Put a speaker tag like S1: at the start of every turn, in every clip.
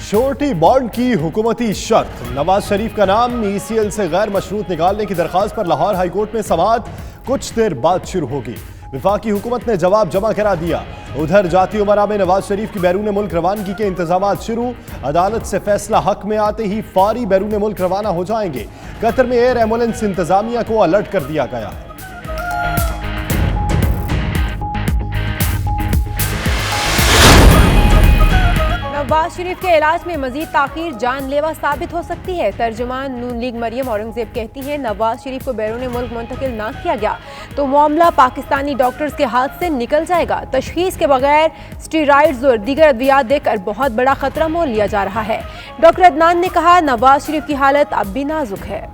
S1: Surety bond की हुकूमती शर्त। नवाज शरीफ का नाम ECL से गैर मशरूत निकालने की दरखास्त पर लाहौर हाईकोर्ट में समाअत कुछ देर बाद शुरू होगी। वफाकी हुकूमत ने जवाब जमा करा दिया। उधर जाती उमरा में नवाज शरीफ की बैरून मुल्क रवानगी के इंतजाम शुरू। अदालत से फैसला हक में आते ही फौरी बैरून मुल्क रवाना हो जाएंगे। कतर में एयर एम्बुलेंस इंतजामिया को अलर्ट कर दिया गया है।
S2: नवाज शरीफ के इलाज में मजीद ताखीर जानलेवा साबित हो सकती है। तर्जुमान नून लीग मरियम औरंगजेब कहती हैं, नवाज शरीफ को बैरून मुल्क मुंतकिल ना किया गया तो मामला पाकिस्तानी डॉक्टर्स के हाथ से निकल जाएगा। तशखीस के बगैर स्टेरॉइड्स और दीगर अद्वियात देकर बहुत बड़ा खतरा मोल लिया जा रहा है। डॉक्टर अदनान ने कहा, नवाज शरीफ की हालत अब भी नाजुक है।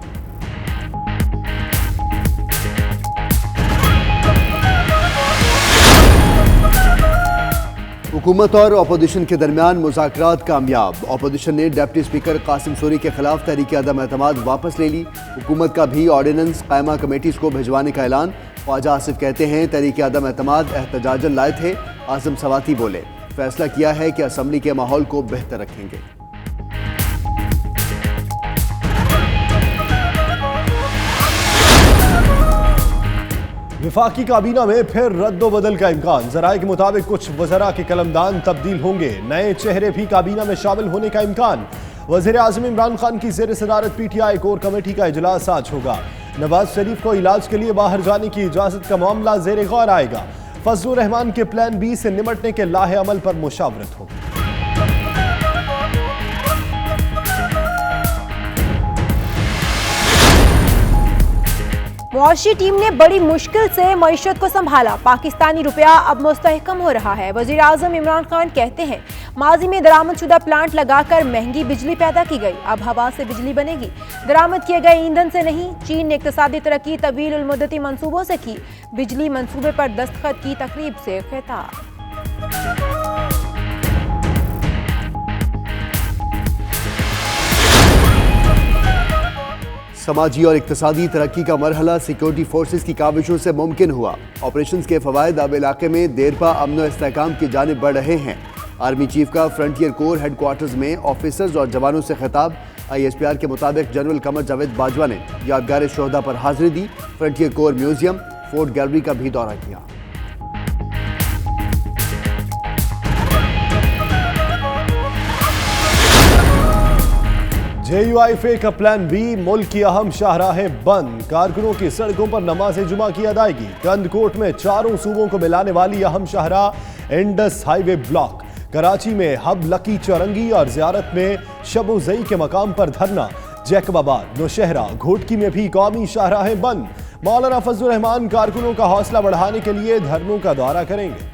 S3: हुकूमत और अपोजिशन के दरमियान मुज़ाकरात कामयाब। अपोजिशन ने डिप्टी स्पीकर कासिम सूरी के खिलाफ तहरीक अदम एतमाद वापस ले ली। हुकूमत का भी ऑर्डिनेंस कायमा कमेटीज़ को भिजवाने का ऐलान। ख्वाजा आसिफ कहते हैं, तहरीक अदम एतमाद एहतजाजन लाए थे। आज़म सवाती बोले, फैसला किया है कि असम्बली के माहौल को बेहतर रखेंगे।
S1: वफाकी काबीना में फिर रद्दोबदल का इम्कान। जराये के मुताबिक कुछ वज़रा के कलमदान तब्दील होंगे। नए चेहरे भी काबीना में शामिल होने का इम्कान। वज़ीर आज़म इमरान खान की ज़ेर सदारत PTI कोर कमेटी का इजलास आज होगा। नवाज शरीफ को इलाज के लिए बाहर जाने की इजाज़त का मामला ज़ेर गौर आएगा। फजलुर रहमान के प्लान B से निमटने के लाहे अमल पर मुशावरत होगी।
S2: मुआशी टीम ने बड़ी मुश्किल से मईशत को संभाला। पाकिस्तानी रुपया अब मुस्तहकम हो रहा है। वज़ीर आज़म इमरान खान कहते हैं, माजी में दरामदशुदा प्लांट लगाकर महंगी बिजली पैदा की गई, अब हवा से बिजली बनेगी। दरामद किए गए ईंधन से नहीं। चीन ने इक्तिसादी तरक्की तवील उल मुद्दती मंसूबों से की। बिजली मंसूबे पर दस्तखत की तकरीब से खिताब।
S3: समाजी और इक्तिसादी तरक्की का मरहला सिक्योरिटी फोर्सेस की काविशों से मुमकिन हुआ। ऑपरेशन के फ़वाइद अब इलाके में देरपा अमन व इस्तेहकाम की जानिब बढ़ रहे हैं। आर्मी चीफ का फ्रंटियर कोर हेडक्वार्टर्स में ऑफिसर्स और जवानों से खिताब। ISPR के मुताबिक जनरल कमर जावेद बाजवा ने यादगार शोहदा पर हाजिरी दी। Frontier corps museum, fort gallery का भी दौरा किया।
S1: JUIFA का प्लान B। मुल्क की अहम शाहराहें बंद। कारकुनों की सड़कों पर नमाज जुमा की अदायगी। कंदकोट में चारों सूबों को मिलाने वाली अहम शाहराह इंडस हाईवे ब्लॉक। कराची में हब लकी चौरंगी और जियारत में शब-ओ-ज़ई के मकाम पर धरना। जैकबाबाद, नौशहरा, घोटकी में भी कौमी शाहराहें बंद। मौलाना फजलुर रहमान कारकुनों का हौसला बढ़ाने के लिए धरनों का दौरा करेंगे।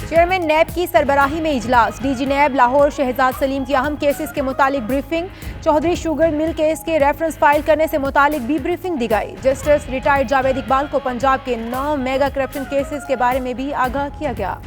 S2: चेयरमैन नैब की सरबराही में इजलास। DG नैब लाहौर शहजाद सलीम की अहम केसेस के मुतालिक briefing. Chaudhry sugar mill case के रेफरेंस फाइल करने से मुतालिक भी ब्रीफिंग दी गई। जस्टिस रिटायर्ड जावेद इकबाल को पंजाब के 9 मेगा करप्शन केसेस के बारे में भी आगाह किया गया।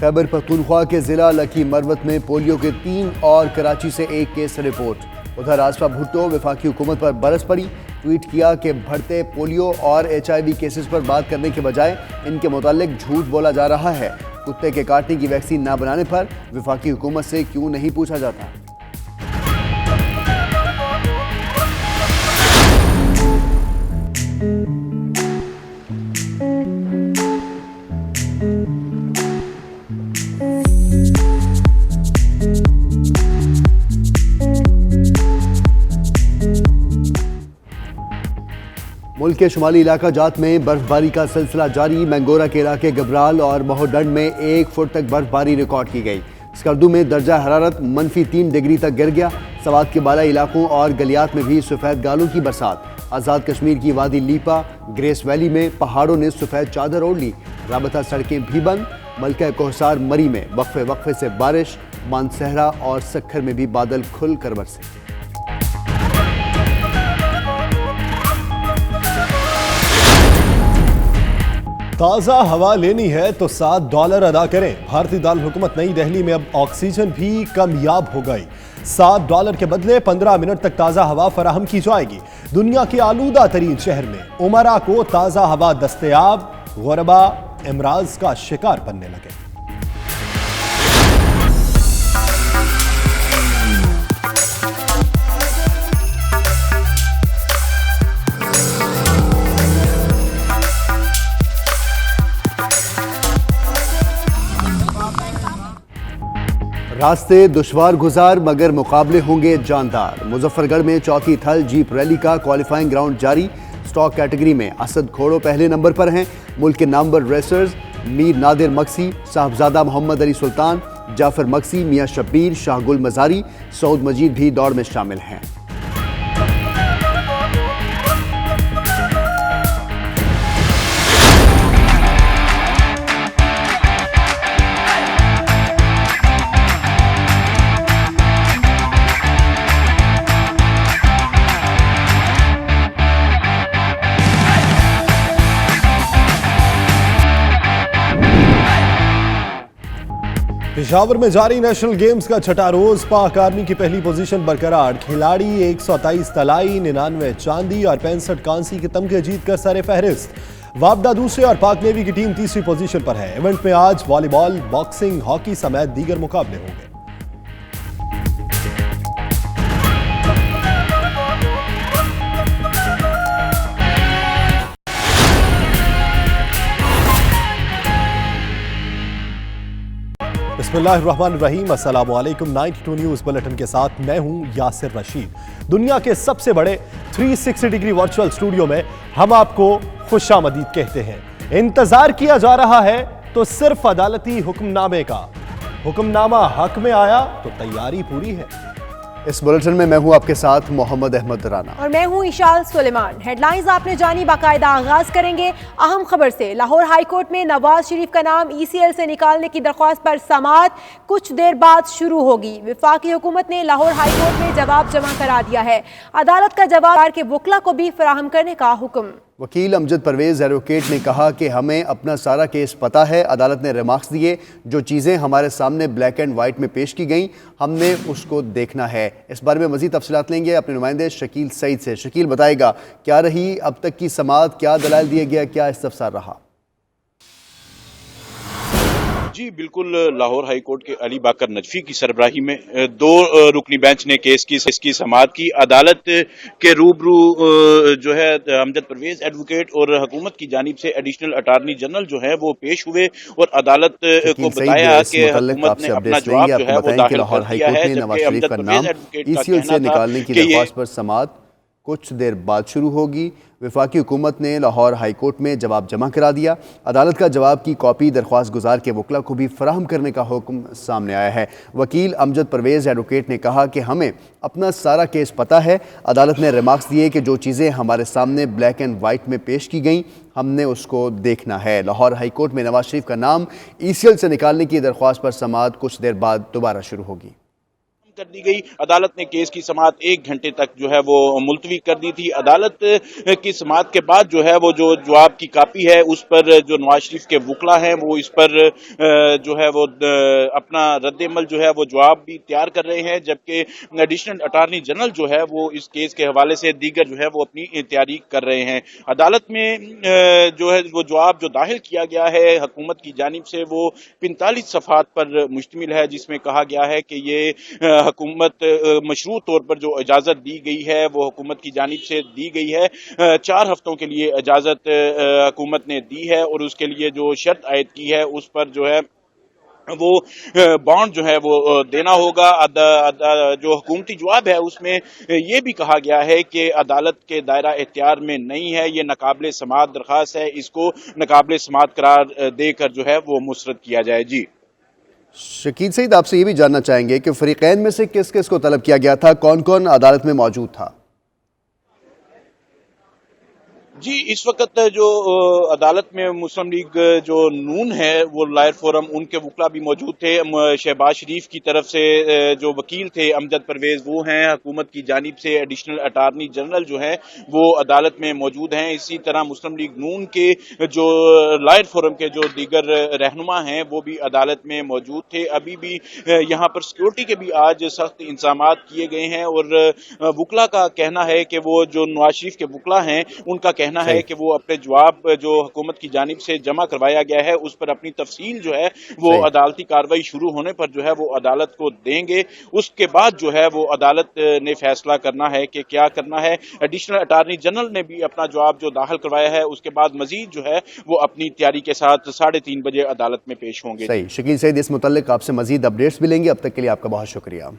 S3: खैबर पख्तूनख्वा के जिला लकी मरवत में पोलियो के 3 और कराची से 1 केस रिपोर्ट। उधर आसफा भुट्टो वफाकी हुकूमत पर बरस पड़ी। ट्वीट किया कि बढ़ते पोलियो और HIV केसेस पर बात करने के बजाय इनके मुतालिक झूठ बोला जा रहा है। कुत्ते के काटने की वैक्सीन ना बनाने पर वफाकी हुकूमत से क्यों नहीं पूछा जाता। मुल्क के शुमाली इलाका जात में बर्फबारी का सिलसिला जारी। मैंगोरा के इलाके गबराल और मोहडंड में 1 फुट तक बर्फबारी रिकॉर्ड की गई। स्कर्दू में दर्जा हरारत -3 डिग्री तक गिर गया। सवात के बालाई इलाकों और गलियात में भी सफ़ेद गालों की बरसात। आज़ाद कश्मीर की वादी लीपा, ग्रेस वैली में पहाड़ों ने सफ़ेद चादर ओढ़ ली। राबता सड़कें भी बंद। मलका कोहसार मरी में वक्फे वक्फे से बारिश। मानसहरा और सक्खर में भी बादल खुल कर बरसे।
S1: ताज़ा हवा लेनी है तो $7 अदा करें। भारतीय दारुल हुकूमत नई दिल्ली में अब ऑक्सीजन भी कमयाब हो गई। $7 के बदले 15 मिनट तक ताज़ा हवा फराहम की जाएगी। दुनिया के आलूदा तरीन शहर में उमरा को ताज़ा हवा दस्तयाब, गुरबा इमराज का शिकार बनने लगे।
S3: रास्ते दुश्वार गुजार मगर मुकाबले होंगे जानदार। मुजफ्फरगढ़ में चौथी थल जीप रैली का क्वालिफाइंग ग्राउंड जारी। स्टॉक कैटेगरी में असद खोड़ो पहले नंबर पर हैं। मुल्क के नामवर रेसर्स मीर नादिर मक्सी, साहबजादा मोहम्मद अली सुल्तान, जाफर मक्सी, मियां शब्बीर, शाहगुल मजारी, सऊद मजीद भी दौड़ में शामिल हैं।
S1: पेशावर में जारी नेशनल गेम्स का छठा रोज पाक आर्मी की पहली पोजीशन बरकरार। खिलाड़ी 127 तलाई, 99 चांदी और 65 कांसी के तमगे जीतकर सरे फहरिस्त। वापडा दूसरे और पाक नेवी की टीम तीसरी पोजीशन पर है। इवेंट में आज वॉलीबॉल, बॉक्सिंग, हॉकी समेत दीगर मुकाबले होंगे। बिस्मिल्लाहिर्रहमानिर्रहीम, अस्सलामुअलैकुम। 92 न्यूज़ बुलेटिन के साथ मैं हूं यासिर रशीद। दुनिया के सबसे बड़े 360 डिग्री वर्चुअल स्टूडियो में हम आपको खुशामदीद कहते हैं। इंतजार किया जा रहा है तो सिर्फ अदालती हुक्मनामे का। हुक्मनामा हक में आया तो तैयारी पूरी है।
S3: इस बुलेटिन में मैं हूं आपके साथ मोहम्मद अहमद राना
S2: और मैं हूं इशाल सुलेमान। हेडलाइंस आपने जानी, बाकायदा आगाज करेंगे अहम खबर से। लाहौर हाईकोर्ट में नवाज शरीफ का नाम ECL से निकालने की दरख्वास्त पर समाअत कुछ देर बाद शुरू होगी। वफाकी हुकूमत ने लाहौर हाईकोर्ट में जवाब जमा करा दिया है। अदालत का जवाब के वकला को भी फराहम करने का हुक्म।
S3: वकील अमजद परवेज एडवोकेट ने कहा कि हमें अपना सारा केस पता है। अदालत ने रिमार्क्स दिए, जो चीज़ें हमारे सामने ब्लैक एंड वाइट में पेश की गई हमने उसको देखना है। इस बारे में मजीद तफसीलात लेंगे अपने नुमाइंदे शकील सईद से। शकील बताएगा क्या रही अब तक की समाअत, क्या दलाइल दिया गया, क्या इस्तफसार रहा?
S4: जी बिल्कुल, लाहौर हाई कोर्ट के अली बाकर नजफी की सरबराही में 2 रुकनी बेंच ने केस की समाअत की। अदालत के रूबरू जो है अमजद परवेज एडवोकेट और हुकूमत की जानिब से एडिशनल अटार्नी जनरल जो है वो पेश हुए और अदालत को बताया कि हुकूमत ने अपना जवाब जो है वो दाखिल कर दिया है। जबकि अमजद परवेज एडवोकेट का कहना था
S3: निकालने की दरख्वास्त पर समाअत कुछ देर बाद शुरू होगी। वफाकी हुकूमत ने लाहौर हाई कोर्ट में जवाब जमा करा दिया। अदालत का जवाब की कॉपी दरख्वास्त गुजार के वकला को भी फराहम करने का हुक्म सामने आया है। वकील अमजद परवेज एडवोकेट ने कहा कि हमें अपना सारा केस पता है। अदालत ने रिमार्क्स दिए कि जो चीज़ें हमारे सामने ब्लैक एंड वाइट में पेश की गई हमने उसको देखना है। लाहौर हाई कोर्ट में नवाज शरीफ का नाम ECL से निकालने की दरख्वास्त पर समाअत कुछ देर बाद दोबारा शुरू होगी।
S4: कर दी गई। अदालत ने केस की समाअत 1 घंटे तक जो है वो मुलतवी कर दी थी। अदालत की समाअत के बाद जो है वो जो जवाब की कापी है उस पर जो नवाज शरीफ के वकला हैं वो इस पर जो है वो अपना रद्द-ए-अमल जो है वो जवाब भी तैयार कर रहे हैं। जबकि एडिशनल अटार्नी जनरल जो है वो इस केस के हवाले से दीगर जो है वो अपनी तैयारी कर रहे हैं। अदालत में जो है वो जवाब जो दाखिल किया गया है हुकूमत की जानिब से वो 45 सफ़हात पर मुश्तमिल है, जिसमें कहा गया है कि ये हुकूमत मशरूत तौर पर जो इजाज़त दी गई है वो हुकूमत की जानिब से दी गई है। 4 हफ्तों के लिए इजाज़त हुकूमत ने दी है और उसके लिए जो शर्त आयद की है उस पर जो है वो बॉन्ड जो है वो देना होगा। जो हुकूमती जवाब है उसमें ये भी कहा गया है कि अदालत के दायरा इख्तियार में नहीं है, ये नाकाबिले समाअत दरख्वास्त है, इसको नाकाबिले समाअत करार देकर जो है वो मुस्तरद किया जाए। जी
S3: शकील सईद, आपसे ये भी जानना चाहेंगे कि फरीकैन में से किस किस को तलब किया गया था, कौन कौन अदालत में मौजूद था?
S4: जी, इस वक्त जो अदालत में मुस्लिम लीग जो नून है वो लायर फोरम उनके वकला भी मौजूद थे। शहबाज शरीफ की तरफ से जो वकील थे अमजद परवेज वो हैं, हुकूमत की जानिब से एडिशनल अटार्नी जनरल जो है वो अदालत में मौजूद हैं। इसी तरह मुस्लिम लीग नून के जो लायर फोरम के जो दीगर रहनुमा हैं वो भी अदालत में मौजूद थे। अभी भी यहाँ पर सिक्योरिटी के भी आज सख्त इंतजाम किए गए हैं और वकला का कहना है कि वो जो नवाज शरीफ के वकला हैं उनका कहना है कि वो अपने जवाब जो हुकूमत की जानिब से जमा करवाया गया है उस पर अपनी तफसील जो है वो अदालती कार्रवाई शुरू होने पर जो है वो अदालत को देंगे। उसके बाद जो है वो अदालत ने फैसला करना है कि क्या करना है। एडिशनल अटार्नी जनरल ने भी अपना जवाब जो दाखिल करवाया है उसके बाद मजीद जो है वो अपनी तैयारी के साथ 3:30 बजे अदालत में पेश होंगे।
S3: सही, शकील सईद, इस मुतल्लिक आपसे मजीद अपडेट्स मिलेंगे। अब तक के लिए आपका बहुत शुक्रिया।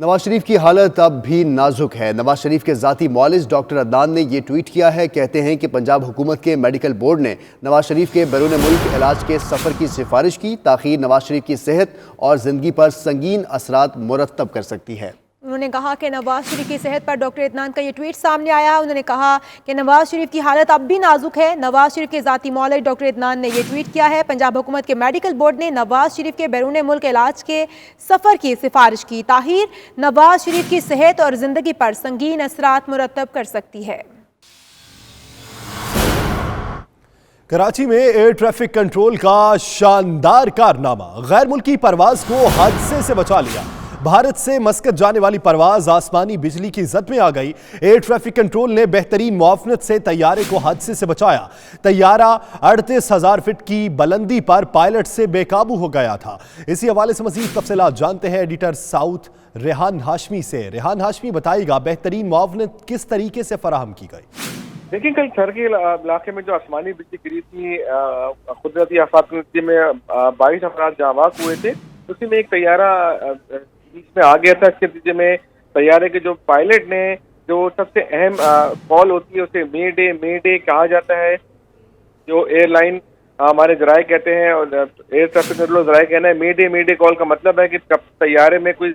S3: नवाज शरीफ की हालत अब भी नाजुक है। नवाज शरीफ के ज़ाती मौलिज डॉक्टर अदनान ने ये ट्वीट किया है। कहते हैं कि पंजाब हुकूमत के मेडिकल बोर्ड ने नवाज शरीफ के बैरून मुल्क इलाज के सफ़र की सिफारिश की। ताख़ीर नवाज शरीफ की सेहत और ज़िंदगी पर संगीन असरात मुरतब कर सकती है।
S2: उन्होंने कहा कि नवाज शरीफ की सेहत पर डॉक्टर अदनान का ये ट्वीट सामने आया। उन्होंने कहा कि नवाज शरीफ की हालत अब भी नाजुक है। नवाज शरीफ के ज़ाती मौलिज डॉक्टर अदनान ने ये ट्वीट किया है। पंजाब हुकूमत के मेडिकल बोर्ड ने नवाज शरीफ के बैरून मुल्क इलाज के सफ़र की सिफारिश की। ताहिर नवाज शरीफ की सेहत और ज़िंदगी पर संगीन असरात मुरतब कर सकती है।
S1: कराची में एयर ट्रैफिक कंट्रोल का शानदार कारनामा, गैर मुल्की परवाज को हादसे से बचा लिया। भारत से मस्कत जाने वाली परवाज आसमानी बिजली की जद में आ गई। एयर ट्रैफिक कंट्रोल ने बेहतरीन मुआवनत से तैयारे को हादसे से बचाया। तैयारा 38,000 फीट की बुलंदी पर पायलट से बेकाबू हो गया था। इसी हवाले से मजीद तफसीलात जानते हैं एडिटर साउथ रेहान हाशमी से। रेहान हाशमी, बताइएगा बेहतरीन मुआवनत किस तरीके से फराहम की गई?
S5: देखिए, कल शहर के इलाके में जो आसमानी बिजली गिरी थी, कुदरती आफात के नतीजे में 22 अफराद जाँबाज हुए थे। उसी में एक तैयारा बीच में आ गया था। इसके नतीजे में तैयारे के जो पायलट ने जो सबसे अहम कॉल होती है उसे मे डे कहा जाता है, जो एयरलाइन हमारे जराये कहते हैं और एयर ट्रैफिक कंट्रोल जराये कहना है। मे डे कॉल का मतलब है कि तैयारे में कोई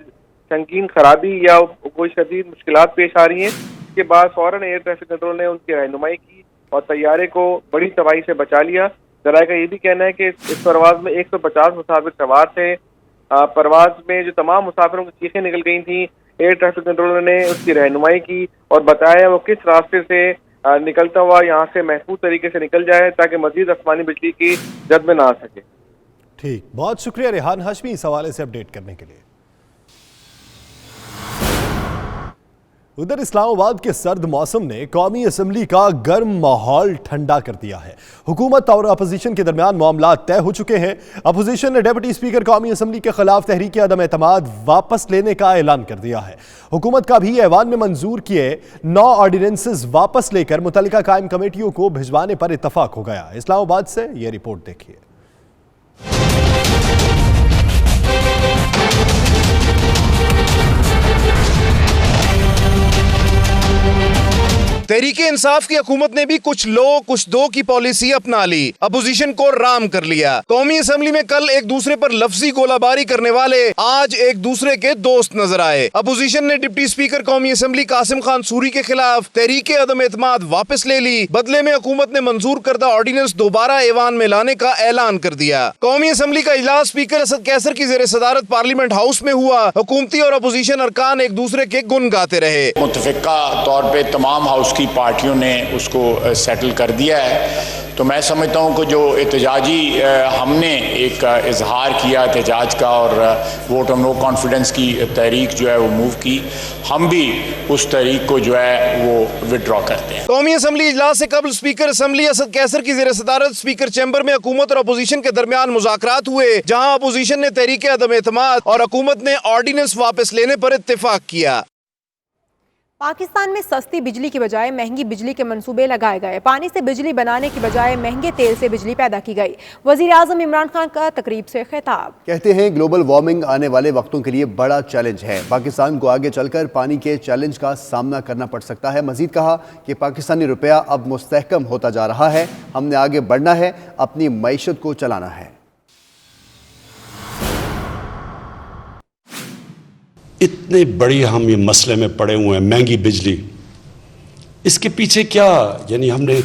S5: संगीन खराबी या कोई शदीद मुश्किलात पेश आ रही हैं। इसके बाद फौरन एयर ट्रैफिक कंट्रोल ने उनकी रहनुमाई की और तैयारे को बड़ी तबाही से बचा लिया। जराये का ये भी कहना है कि इस परवाज में 150 मुसाफिर सवार थे। परवाज में जो तमाम मुसाफिरों की चीखें निकल गई थी, एयर ट्रैफिक कंट्रोलर ने उसकी रहनुमाई की और बताया वो किस रास्ते से निकलता हुआ यहाँ से महफूज तरीके से निकल जाए ताकि मजीद आसमानी बिजली की जद में ना आ सके।
S1: ठीक, बहुत शुक्रिया रेहान हाशमी इस हवाले से अपडेट करने के लिए। उधर इस्लामाबाद के सर्द मौसम ने कौमी असम्बली का गर्म माहौल ठंडा कर दिया है। हुकूमत और अपोजिशन के दरमियान मामला तय हो चुके हैं। अपोजिशन ने डिप्टी स्पीकर कौमी असम्बली के खिलाफ तहरीक अदम एतमाद वापस लेने का ऐलान कर दिया है। हुकूमत का भी ऐवान में मंजूर किए 9 ऑर्डिनेंसेस वापस लेकर मुतल्लिका कायम कमेटियों को भिजवाने पर इत्तफाक हो गया। इस्लामाबाद से यह रिपोर्ट देखिए।
S6: तहरीके इंसाफ की हुकूमत ने भी कुछ लो कुछ दो की पॉलिसी अपना ली, अपोजिशन को राम कर लिया। कौमी असम्बली में कल एक दूसरे पर लफ्जी गोलाबारी करने वाले आज एक दूसरे के दोस्त नजर आए। अपोजिशन ने डिप्टी स्पीकर कौमी असम्बली कासिम खान सूरी के खिलाफ तहरीके अदम एतमाद वापस ले ली। बदले में हुकूमत ने मंजूर करदा ऑर्डिनेंस दोबारा ऐवान में लाने का ऐलान कर दिया। कौमी असम्बली का इजलास स्पीकर असद कैसर की जेर सदारत पार्लियामेंट हाउस में हुआ। हुकूमती और अपोजिशन अरकान एक दूसरे के गुन गाते रहे।
S7: मुतफिका तौर पे तमाम हाउस की पार्टियों ने उसको सेटल कर दिया है। तो मैं समझता हूँ कि जो एहतजाजी हमने एक इजहार किया एहतजाज का और वोट ऑफ नो कॉन्फिडेंस की तहरीक जो है वो मूव की, हम भी उस तहरीक को जो है वो विड्रॉ करते हैं।
S6: कौमी असम्बली इजलास से कबल स्पीकर असम्बली असद कैसर की जेर सदारत स्पीकर चैम्बर में हुकूमत और अपोजिशन के दरमियान मुज़ाकरात हुए, जहाँ अपोजिशन ने तहरीक अदम एतमाद और हुकूमत ने ऑर्डिनेंस वापस लेने पर इत्तेफाक किया।
S2: पाकिस्तान में सस्ती बिजली की बजाय महंगी बिजली के मंसूबे लगाए गए। पानी से बिजली बनाने की बजाय महंगे तेल से बिजली पैदा की गई। वजीर आजम इमरान खान का तकरीब से खिताब।
S3: कहते हैं ग्लोबल वार्मिंग आने वाले वक्तों के लिए बड़ा चैलेंज है। पाकिस्तान को आगे चलकर पानी के चैलेंज का सामना करना पड़ सकता है। मजीद कहा कि पाकिस्तानी रुपया अब मुस्तहकम होता जा रहा है। हमने आगे बढ़ना है, अपनी मईशत को चलाना है।
S8: इतने बड़ी हम ये मसले में पड़े हुए हैं, महंगी बिजली, इसके पीछे क्या, यानी हमने,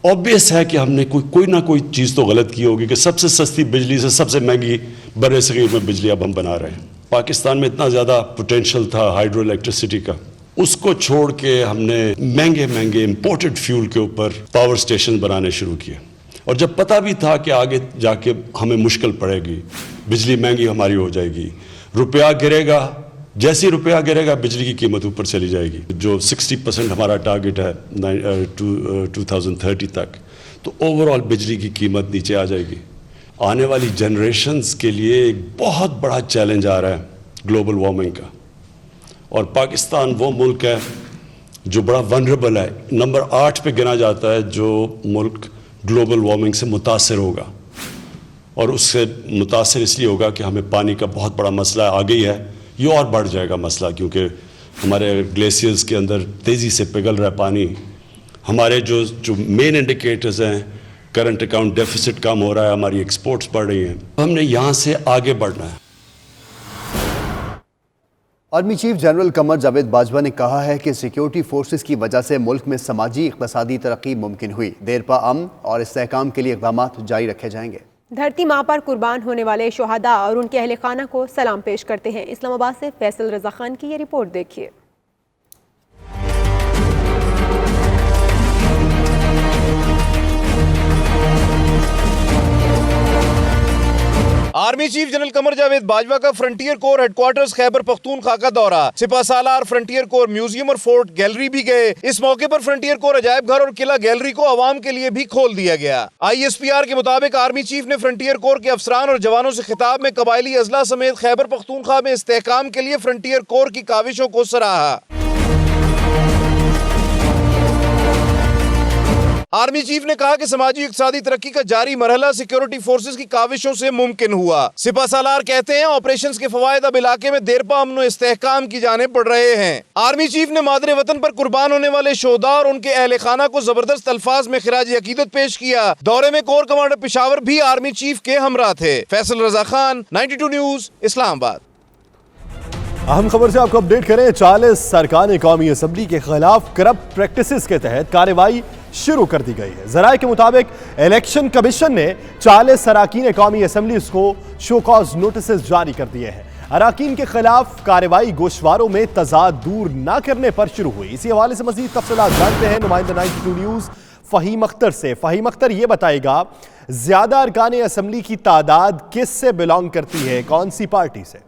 S8: ऑब्वियस है कि हमने कोई ना कोई चीज़ तो गलत की होगी कि सबसे सस्ती बिजली से सबसे महंगी बड़े सगीर में बिजली अब हम बना रहे हैं। पाकिस्तान में इतना ज़्यादा पोटेंशियल था हाइड्रो इलेक्ट्रिसिटी का, उसको छोड़ के हमने महंगे महंगे इम्पोर्टेड फ्यूल के ऊपर पावर स्टेशन बनाने शुरू किए। और जब पता भी था कि आगे जाके हमें मुश्किल पड़ेगी, बिजली महंगी हमारी हो जाएगी, रुपया गिरेगा, जैसे ही रुपया गिरेगा बिजली की कीमत ऊपर चली जाएगी। जो 60% हमारा टारगेट है 2030 तक, तो ओवरऑल बिजली की कीमत नीचे आ जाएगी। आने वाली जनरेशन्स के लिए एक बहुत बड़ा चैलेंज आ रहा है ग्लोबल वार्मिंग का, और पाकिस्तान वो मुल्क है जो बड़ा वनरेबल है, नंबर 8 पे गिना जाता है जो मुल्क ग्लोबल वार्मिंग से मुतासर होगा। और उससे मुतासर इसलिए होगा कि हमें पानी का बहुत बड़ा मसला आ गई है, ये और बढ़ जाएगा मसला, क्योंकि हमारे ग्लेशियर्स के अंदर तेज़ी से पिघल रहा है पानी। हमारे जो मेन इंडिकेटर्स हैं, करंट अकाउंट डेफिसिट कम हो रहा है, हमारी एक्सपोर्ट्स बढ़ रही हैं, हमने यहाँ से आगे बढ़ना है।
S3: Army chief general Qamar Javed Bajwa ने कहा है कि सिक्योरिटी फोर्सेस की वजह से मुल्क में समाजी इक़्तिसादी तरक्की मुमकिन हुई। देरपा अमन और इस्तेहकाम के लिए इक़दाम जारी रखे जाएंगे।
S2: धरती माँ पर कुर्बान होने वाले शोहदा और उनके अहले खाना को सलाम पेश करते हैं। इस्लामाबाद से फैसल रजा खान की ये रिपोर्ट देखिए।
S6: Army chief general Qamar Javed Bajwa का frontier core headquarters Khyber Pakhtunkhwa का दौरा, सिपह सालार, फ्रंटियर कोर म्यूजियम और फोर्ट गैलरी भी गए। इस मौके पर फ्रंटियर कोर अजायब घर और किला गैलरी को आवाम के लिए भी खोल दिया गया। ISPR के मुताबिक आर्मी चीफ ने फ्रंटियर कोर के अफसरान और जवानों से खिताब में कबायली अजला समेत खैबर पख्तूनख्वा में इस्तेहकाम के लिए फ्रंटियर कोर की काविशों को सराहा। आर्मी चीफ ने कहा कि समाजी इक़्तिसादी तरक्की का जारी मरहला सिक्योरिटी फोर्सेस की काविशों से मुमकिन हुआ। सिपह सालार कहते हैं ऑपरेशंस के फवायद अब इलाके में देरपा अमन और इस्तेहकाम की जाने पड़ रहे हैं। आर्मी चीफ ने मादरे वतन पर कुर्बान होने वाले शोहदा और उनके अहले खाना को जबरदस्त अल्फाज में खिराज अकीदत पेश किया। दौरे में कोर कमांडर पेशावर भी आर्मी चीफ के हमराह थे। फैसल रजा खान, 92 न्यूज, इस्लामाबाद।
S1: अहम खबर से आपको अपडेट करें। 40 अरकान कौमी असम्बली के खिलाफ करप्ट प्रैक्टिसेस के तहत कार्रवाई शुरू कर दी गई है। जराये के मुताबिक इलेक्शन कमीशन ने 40 अरकान कौमी असम्बली को शोकॉज नोटिस जारी कर दिए हैं। अरकान के खिलाफ कार्रवाई गोशवारों में तजाद दूर न करने पर शुरू हुई। इसी हवाले से मजीद तफसीलात जानते हैं नुमाइंदा 92 न्यूज फ़हीम अख्तर से। फ़हीम अख्तर, ये बताएगा ज्यादा अरकान असम्बली की तादाद किस से बिलोंग करती है, कौन सी पार्टी से?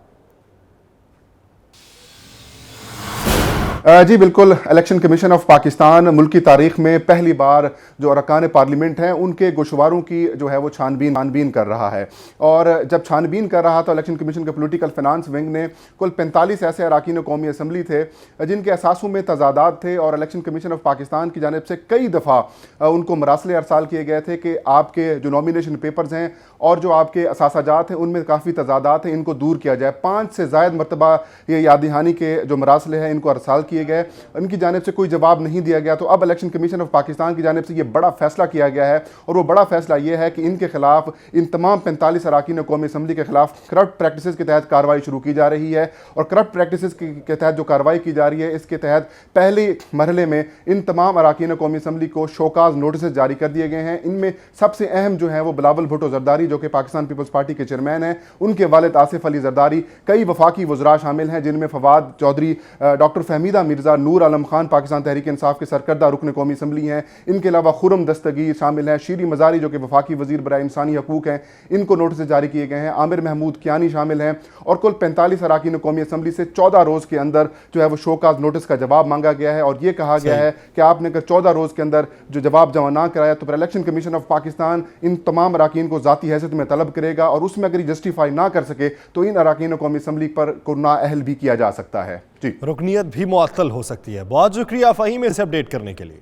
S9: जी बिल्कुल, इलेक्शन कमीशन ऑफ पाकिस्तान मुल्क की तारीख में पहली बार जो अरकान पार्लियामेंट हैं उनके गोशवारों की जो है वो छानबीन कर रहा है। और जब छानबीन कर रहा था इलेक्शन कमीशन के पॉलिटिकल फाइनेंस विंग ने कुल 45 ऐसे अरकान कौमी असम्बली थे जिनके असासों में तजादात थे, और इलेक्शन कमीशन ऑफ पाकिस्तान की जानिब से कई दफ़ा उनको मरासले अरसाल किए गए थे कि आपके जो नॉमिनेशन पेपर्स हैं और जो आपके असासाजात हैं उनमें काफ़ी तजादात हैं, इनको दूर किया जाए। 5 से ज़ायद मरतबा ये याद दहानी के जो मरासले हैं इनको अरसाल किए गए, उनकी जानिब से कोई जवाब नहीं दिया गया। तो अब इलेक्शन कमीशन ऑफ पाकिस्तान की जानिब से ये बड़ा फैसला किया गया है, और वो बड़ा फैसला ये है कि इनके खिलाफ, इन तमाम 45 अरकान कौमी असम्बली के खिलाफ करप्ट प्रैक्टिसेस के तहत कार्रवाई शुरू की जा रही है। और करप्ट प्रैक्टिसेस के तहत जो कार्रवाई की जा रही है, इसके तहत पहले मरहले में इन तमाम अरकान कौमी असम्बली को शोकाज नोटिस जारी कर दिए गए हैं। इनमें सबसे अहम जो है वो बिलावल भुट्टो जरदारी जो कि पाकिस्तान पीपल्स पार्टी के चेयरमैन हैं, उनके वालिद आसिफ अली जरदारी, कई वफाकी वज़रा शामिल हैं जिनमें फवाद चौधरी, डॉक्टर फहमीदा मिर्जा, नूर आलम खान पाकिस्तान तहरीक इंसाफ के सरकर्दा रुकन कौमी असम्बली हैं। इनके अलावा खुरम दस्तगीर शामिल हैं, शीरी मजारी जो कि वफाकी वजीर बराए इंसानी हकूक़ हैं, इनको नोटिस जारी किए गए हैं। आमिर महमूद कियानी शामिल हैं। और कुल 45 अरकान कौमी असम्बली से 14 रोज़ के अंदर जो है वो शोकाज नोटिस का जवाब मांगा गया है, और ये कहा गया है कि आपने अगर 14 रोज़ के अंदर जो जवाब जमा ना कराया तो फिर इलेक्शन कमीशन ऑफ पाकिस्तान इन तमाम अरकान को ज़ाती हैसियत में तलब करेगा, और उसमें अगर जस्टिफाई ना कर सके तो इन अरकान कौमी असम्बली पर को नाअहल भी किया जा सकता है। जी, रुकनियत
S1: भी मुअत्तल हो सकती है। बहुत शुक्रिया फ़हीम इसे अपडेट करने के लिए।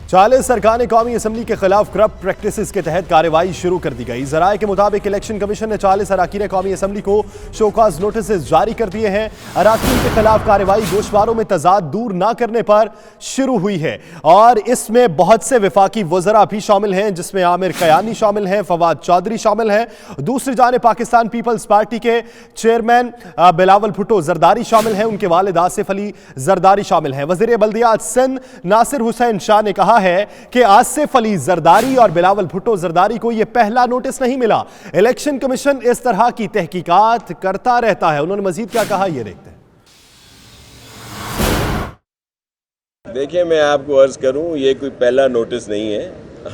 S1: 40 अरकान कौमी असम्बली के खिलाफ करप्ट प्रैक्टिसेस के तहत कार्रवाई शुरू कर दी गई। जराये के मुताबिक इलेक्शन कमीशन ने 40 अरकान कौमी असम्बली को शोकाज नोटिस जारी कर दिए हैं। अरकान के खिलाफ कार्रवाई गोशवारों में तजाद दूर न करने पर शुरू हुई है और इसमें बहुत से वफाकी वज़रा भी शामिल हैं, जिसमें आमिर कयानी शामिल हैं, फवाद चौधरी शामिल हैं। दूसरी जानिब पाकिस्तान पीपल्स पार्टी के चेयरमैन बिलावल भुट्टो जरदारी शामिल हैं, उनके वालिद आसिफ अली जरदारी शामिल हैं। वज़ीर बल्दियात सिंध नासिर हुसैन शाह ने कहा है कि आसिफ अली जरदारी और बिलावल भुट्टो जरदारी को यह पहला नोटिस नहीं मिला। इलेक्शन कमीशन इस तरह की तहकीकात करता रहता है। उन्होंने मजीद क्या कहा, यह देखते हैं।
S10: देखिए, मैं आपको अर्ज करूं, ये कोई पहला नोटिस नहीं है।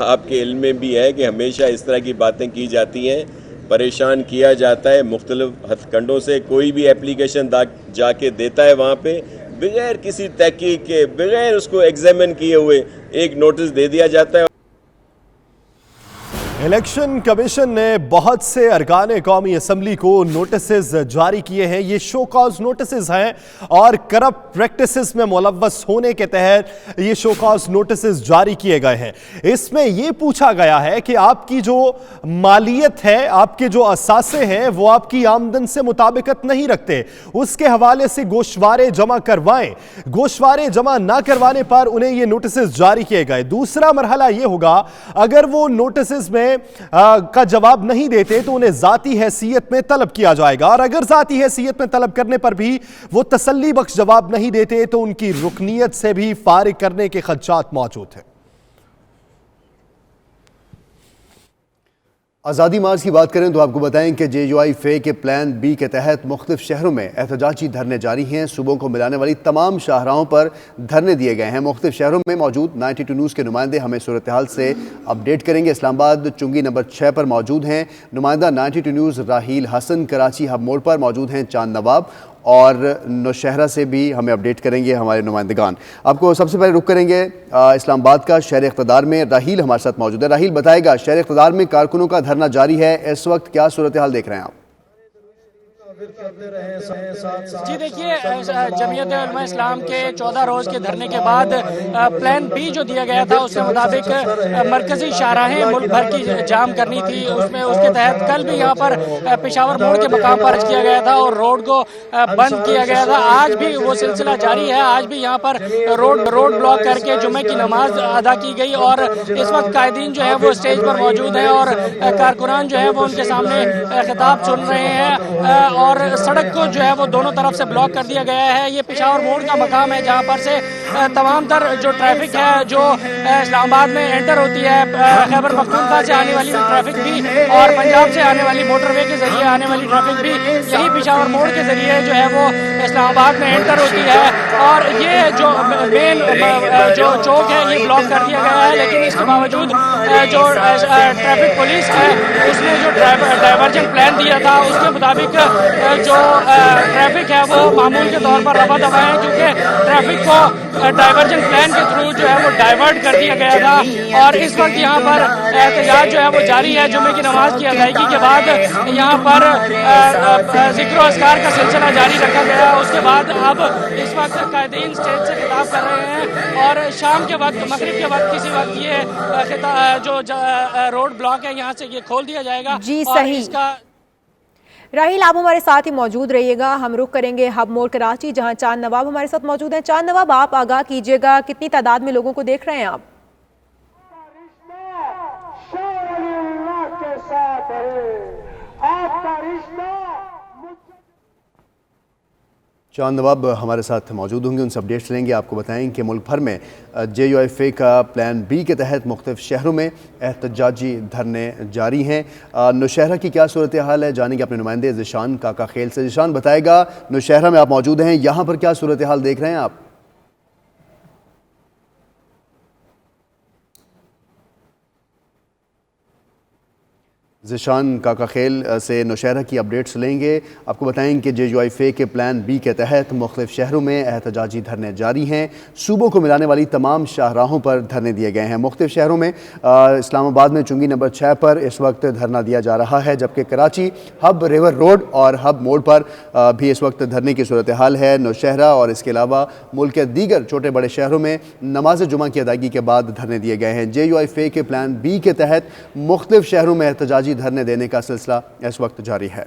S10: आपके इल्म में भी है कि हमेशा इस तरह की बातें की जाती हैं, परेशान किया जाता है मुख्तलिफ हथकंडों से। कोई भी एप्लीकेशन जाके देता है वहाँ पे बगैर किसी तहकीक के, बगैर उसको एग्जामिन किए हुए एक नोटिस दे दिया जाता है।
S1: इलेक्शन कमीशन ने बहुत से अरकान कौमी असम्बली को नोटिस जारी किए हैं। ये शो कॉज नोटिस हैं और करप्ट प्रैक्टिसेस में मुलव्वस होने के तहत ये शो कॉज नोटिस जारी किए गए हैं। इसमें यह पूछा गया है कि आपकी जो मालियत है, आपके जो असासे हैं, वो आपकी आमदन से मुताबिकत नहीं रखते, उसके हवाले से गोशवारे जमा करवाएं। गोशवारे जमा ना करवाने पर उन्हें ये नोटिस जारी किए गए। दूसरा मरहला यह होगा, अगर वो नोटिस में का जवाब नहीं देते तो उन्हें जाती हैसियत में तलब किया जाएगा, और अगर जाती हैसियत में तलब करने पर भी वो तसल्ली बख्श जवाब नहीं देते तो उनकी रुकनियत से भी फारिग करने के खदशात मौजूद हैं।
S3: आज़ादी मार्च की बात करें तो आपको बताएं कि JUI-FA के प्लान बी के तहत मुख्तलिफ शहरों में एहतजाजी धरने जारी हैं। सूबों को मिलाने वाली तमाम शाहराहों पर धरने दिए गए हैं। मुख्तलिफ शहरों में मौजूद 92 न्यूज़ के नुमाइंदे हमें सूरत हाल से अपडेट करेंगे। इस्लामाबाद चुंगी नंबर 6 पर मौजूद हैं नुमाइंदा 92 न्यूज़ राहील हसन। कराची हब मोड़ पर मौजूद हैं चांद नवाब, और नौशहरा से भी हमें अपडेट करेंगे हमारे नुमाइंदगान। आपको सबसे पहले रुक करेंगे इस्लामाबाद का। शहर इक़्तिदार में राहील हमारे साथ मौजूद है। राहील, बताएगा, शहर इक़्तिदार में कारकुनों का धरना जारी है, इस वक्त क्या सूरत हाल देख रहे हैं आप?
S11: जी देखिए, जमीयत उलमा इस्लाम के 14 रोज़ के धरने के बाद प्लान बी जो दिया गया था उसके मुताबिक मरकजी शाहराहें मुल्क भर की जाम करनी थी। उसमें उसके तहत कल भी यहाँ पर पेशावर मोड़ के मकाम पर किया गया था और रोड को बंद किया गया था। आज भी वो सिलसिला जारी है। आज भी यहाँ पर रोड ब्लॉक करके जुमे की नमाज अदा की गई और इस वक्त कायदीन जो है वो स्टेज पर मौजूद हैं और कारकुनान जो है वो उनके सामने खिताब सुन रहे हैं और सड़क को जो है वो दोनों तरफ से ब्लॉक कर दिया गया है। ये पेशावर मोड़ का मकाम है जहाँ पर से तमाम तर जो ट्रैफिक है जो इस्लामाबाद में एंटर होती है, खैबर पख्तूनख्वा से आने वाली ट्रैफिक भी और पंजाब से आने वाली मोटरवे के जरिए आने वाली ट्रैफिक भी यही पेशावर मोड़ के जरिए जो है वो इस्लामाबाद में एंटर होती है। और ये जो मेन जो चौक है ये ब्लॉक कर दिया गया है, लेकिन इसके बावजूद जो ट्रैफिक पुलिस है उसने जो डाइवर्जन प्लान दिया था उसके मुताबिक जो ट्रैफिक है वो मामूल के तौर पर रफा दफा है, क्योंकि ट्रैफिक को डाइवर्जन प्लान के थ्रू जो है वो डाइवर्ट कर दिया गया था। और इस वक्त यहाँ पर एहतजाज जो है वो जारी है। जुमे की नमाज की अदायगी के बाद यहाँ पर जिक्र अस्कार का सिलसिला जारी रखा गया। उसके बाद अब इस वक्त कायदीन स्टेज से खिताब कर रहे हैं और शाम के वक्त, मगरिब के वक्त किसी वक्त ये जो रोड ब्लॉक है यहाँ से ये खोल दिया जाएगा।
S2: जी सही। राहील, आप हमारे साथ ही मौजूद रहिएगा। हम रुख करेंगे हब मोड़ कराची, जहां चांद नवाब हमारे साथ मौजूद हैं। चांद नवाब, आप आगाह कीजिएगा, कितनी तादाद में लोगों को देख रहे हैं आप?
S3: चांद नवाब हमारे साथ मौजूद होंगे, उनसे अपडेट्स लेंगे। आपको बताएं कि मुल्क भर में JUI-FA का प्लान बी के तहत मुख्तलिफ शहरों में एहतजाजी धरने जारी हैं। नौशहरा की क्या सूरत हाल है, जानेंगे अपने नुमाइंदे ज़िशान काका खेल से। ज़िशान, बताएगा, नौशहरा में आप मौजूद हैं, यहाँ पर क्या सूरत हाल देख रहे हैं आप? ज़िशान काकाखेल से नौशहरा की अपडेट्स लेंगे। आपको बताएं कि JUIFA के प्लान बी के तहत मुख्तलिफ शहरों में एहतजाजी धरने जारी हैं। सूबों को मिलाने वाली तमाम शाहराहों पर धरने दिए गए हैं। मुख्तलिफ शहरों में इस्लामाबाद में चुंगी नंबर 6 पर इस वक्त धरना दिया जा रहा है, जबकि कराची हब रिवर रोड और हब मोड़ पर भी इस वक्त धरने की सूरत हाल है। नौशहरा और इसके अलावा मुल्क के दीगर छोटे बड़े शहरों में नमाज जुमा की अदायगी के बाद धरने दिए गए हैं। JUIFA के प्लान बी के तहत मुख्तलिफ शहरों में एहतजाजी धरने देने का सिलसिला इस वक्त जारी है।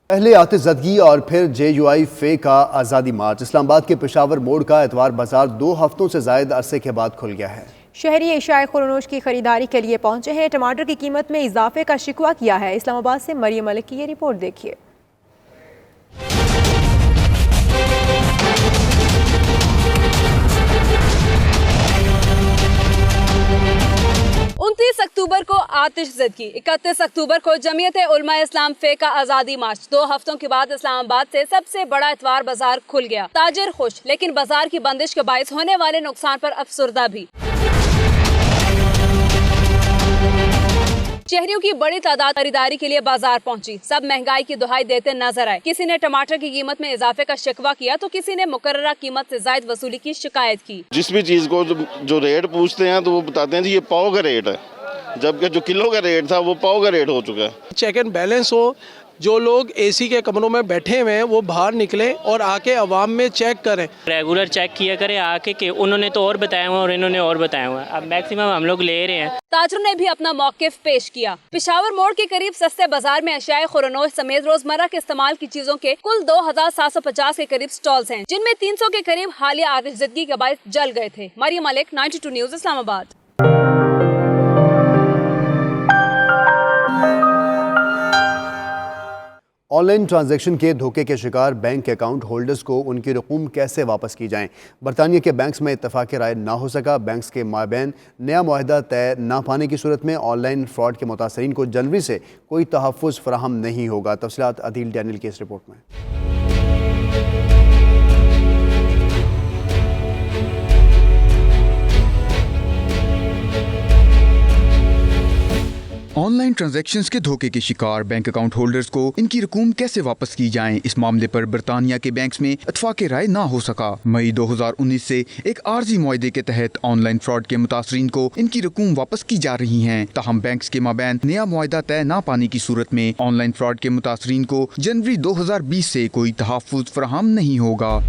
S3: पहले आतिशज़दगी और फिर JUIFA का आज़ादी मार्च। इस्लामाबाद के पेशावर मोड़ का एतवार बाजार 2 हफ्तों से ज़ायद अरसे के बाद खुल गया है।
S2: शहरी एशियाए खुरनोश की खरीदारी के लिए पहुंचे हैं। टमाटर की कीमत में इजाफे का शिकवा किया है। इस्लामाबाद से मरियम मलिक की ये रिपोर्ट देखिए।
S12: 29 अक्टूबर को आतिशज़दगी, 31 अक्टूबर को जमीयत उलमा इस्लाम फे का आज़ादी मार्च। 2 हफ्तों के बाद इस्लामाबाद से सबसे बड़ा इतवार बाजार खुल गया। ताजिर खुश, लेकिन बाजार की बंदिश के बायस होने वाले नुकसान पर अफसुर्दा भी। शहरियों की बड़ी तादाद खरीदारी के लिए बाजार पहुंची। सब महंगाई की दुहाई देते नजर आए। किसी ने टमाटर की कीमत में इजाफे का शिकवा किया तो किसी ने मुकर्ररा कीमत से जायद वसूली की शिकायत की।
S13: जिस भी चीज को जो रेट पूछते हैं तो वो बताते हैं जी ये पाव का रेट है, जबकि जो किलो का रेट था वो पाव का रेट हो चुका है।
S14: चेक एंड बैलेंस हो, जो लोग एसी के कमरों में बैठे हुए हैं वो बाहर निकले और आके अवाम में चेक करें।
S15: रेगुलर चेक किया करें आके कि उन्होंने तो और बताया हुआ और इन्होंने और बताया हुआ। अब मैक्सिमम हम लोग ले रहे हैं।
S12: ताजरों ने भी अपना मौकिफ पेश किया। पेशावर मोड़ के करीब सस्ते बाजार में अशियाए खुरनोश समेत रोजमर्रा के इस्तेमाल की चीजों के कुल 2750 के करीब स्टॉल्स हैं, जिनमें 300 के करीब हालिया आतिशज़दगी के बायस जल गए थे। Maryam Malik, 92 news, Islamabad.
S3: Online transaction के धोखे के शिकार बैंक अकाउंट होल्डर्स को उनकी रकूम कैसे वापस की जाएं। बरतानिया के बैंक्स में इत्तफाक राय ना हो सका। बैंक्स के माबैन नया मुआहदा तय ना पाने की सूरत में ऑनलाइन फ्रॉड के मुतासरीन को जनवरी से कोई तहफ़्फ़ुज़ फराहम नहीं होगा। तफसीलात अदील डैनियल की इस रिपोर्ट में।
S16: ऑनलाइन ट्रांजैक्शंस के धोखे के शिकार बैंक अकाउंट होल्डर्स को इनकी रकूम कैसे वापस की जाएं, इस मामले पर बरतानिया के बैंक्स में इत्तफाक राय ना हो सका। मई 2019 से एक आर्जी मुआहदे के तहत ऑनलाइन फ्रॉड के मुतासरीन को इनकी रकूम वापस की जा रही हैं। ताहम बैंक्स के माबैन नया मुआहदा तय ना पाने की सूरत में ऑनलाइन फ्रॉड के मुतासरीन को जनवरी 2020 से कोई तहफ़्फ़ुज़ फराहम नहीं होगा।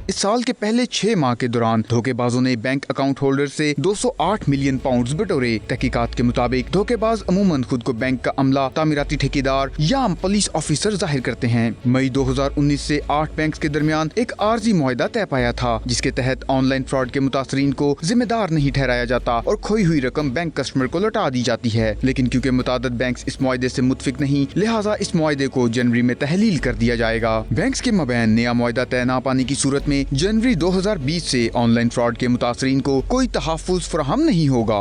S16: इस साल के पहले 6 माह के दौरान धोखेबाजों ने बैंक अकाउंट होल्डर से 208 मिलियन पाउंड्स बटोरे। तहकीकात के मुताबिक धोखेबाज अमूमन खुद को बैंक का अमला, तामीराती ठेकेदार या पुलिस ऑफिसर जाहिर करते हैं। मई 2019 से 8 बैंक्स के दरमियान एक आर्जी मुआहदा तय पाया था, जिसके तहत ऑनलाइन फ्रॉड के मुतासरीन को जिम्मेदार नहीं ठहराया जाता और खोई हुई रकम बैंक कस्टमर को लौटा दी जाती है। लेकिन क्योंकि मुतादिद बैंक्स इस मुआहदे से मुतफिक नहीं, लिहाजा इस मुआहदे को जनवरी में तहलील कर दिया जाएगा। बैंक्स के मबैन नया मुआहदा तय न पाने की सूरत में जनवरी 2020 से ऑनलाइन फ्रॉड के मुतासरीन को कोई तहफ़्फ़ुज़ फराहम नहीं होगा।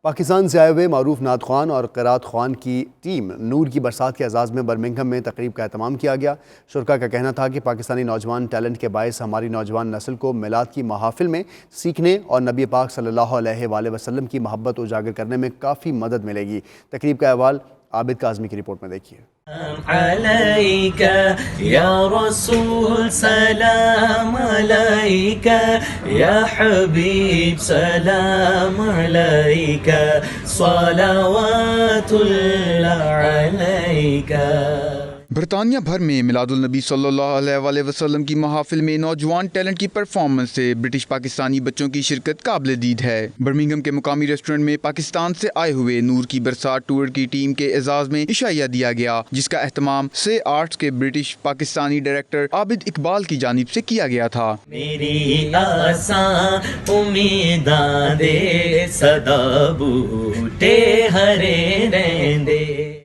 S3: पाकिस्तान से आए हुए मारूफ नात ख़्वान और क़िरात ख़्वान की टीम नूर की बरसात के एजाज़ में बर्मिंघम में तकरीब का एहतमाम किया गया। शुरका का कहना था कि पाकिस्तानी नौजवान टैलेंट के बायस हमारी नौजवान नस्ल को मिलाद की महाफिल में सीखने और नबी पाक सल्लल्लाहु अलैहि वसल्लम की मोहब्बत उजागर करने में काफ़ी मदद मिलेगी। तकरीब का अहवाल आबिद काज़मी की रिपोर्ट में देखिए।
S17: अलैका या रसूल सलाम अलैका या हबीब सलाम अलैका सलावतुल्लाह अलैका।
S16: बरतानिया भर में मिलादुल नबी सल्लल्लाहु अलैहि वसल्लम की महफिल में नौजवान टैलेंट की परफॉर्मेंस से ब्रिटिश पाकिस्तानी बच्चों की शिरकत काबिल दीद है। बर्मिंघम के मुकामी रेस्टोरेंट में पाकिस्तान से आए हुए नूर की बरसात टूर की टीम के एजाज में इशाया दिया गया, जिसका एहतमाम से आर्ट्स के ब्रिटिश पाकिस्तानी डायरेक्टर आबिद इकबाल की जानिब से किया गया था।
S17: मेरी आसा उम्मीदां दे सदा बूटे हरे रहंदे।